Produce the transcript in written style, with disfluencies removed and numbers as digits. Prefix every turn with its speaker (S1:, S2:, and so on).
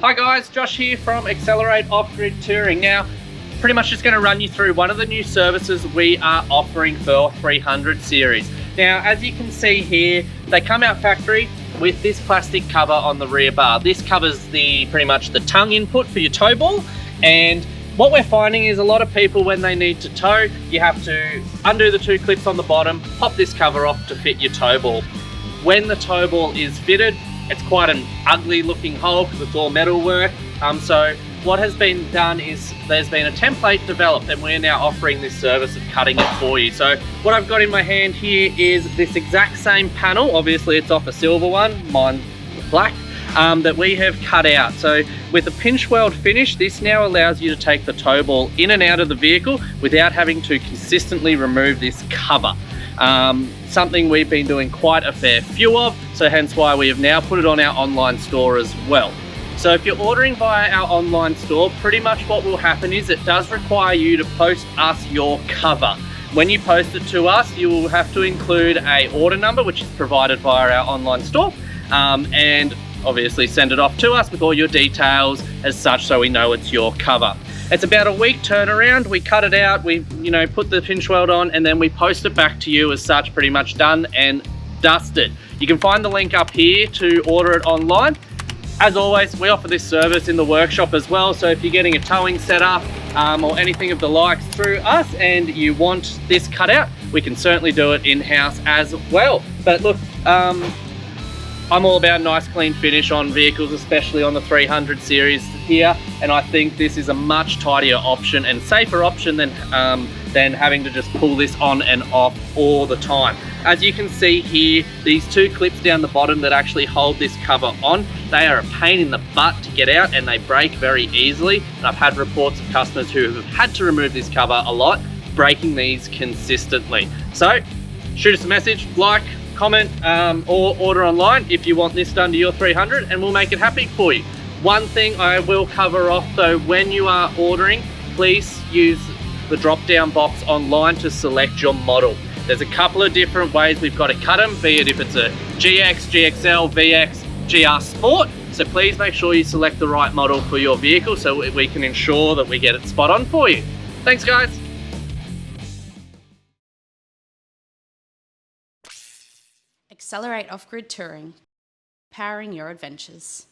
S1: Hi guys, Josh here from Accelerate Off-Grid Touring. Now, pretty much just going to run you through one of the new services we are offering for 300 series. Now, as you can see here, they come out factory with this plastic cover on the rear bar. This covers pretty much the tongue input for your tow ball, and what we're finding is a lot of people, when they need to tow, you have to undo the two clips on the bottom, pop this cover off to fit your tow ball. When the tow ball is fitted, it's quite an ugly looking hole because it's all metal work. So what has been done is there's been a template developed, and we're now offering this service of cutting it for you. So what I've got in my hand here is this exact same panel. Obviously it's off a silver one, mine's black, that we have cut out. So with a pinch weld finish, this now allows you to take the tow ball in and out of the vehicle without having to consistently remove this cover. Something we've been doing quite a fair few of, so hence why we have now put it on our online store as well. So if you're ordering via our online store, pretty much what will happen is it does require you to post us your cover. When you post it to us, you will have to include a order number, which is provided via our online store, and obviously send it off to us with all your details as such, so we know it's your cover. It's about a week turnaround. We cut it out, we put the pinch weld on, and then we post it back to you as such, pretty much done and dusted. You can find the link up here to order it online. As always, we offer this service in the workshop as well, so if you're getting a towing set up or anything of the likes through us and you want this cut out, we can certainly do it in-house as well. But look, I'm all about a nice clean finish on vehicles, especially on the 300 series here, and I think this is a much tidier option and safer option than having to just pull this on and off all the time. As you can see here, these two clips down the bottom that actually hold this cover on, they are a pain in the butt to get out, and they break very easily. And I've had reports of customers who have had to remove this cover a lot, breaking these consistently. So shoot us a message, like, comment, or order online if you want this done to your 300, and we'll make it happy for you. One thing I will cover off though, when you are ordering, please use the drop down box online to select your model. There's a couple of different ways we've got to cut them, be it if it's a GX, GXL, VX, GR Sport. So please make sure you select the right model for your vehicle so we can ensure that we get it spot on for you. Thanks guys.
S2: Accelerate Off-Grid Touring, powering your adventures.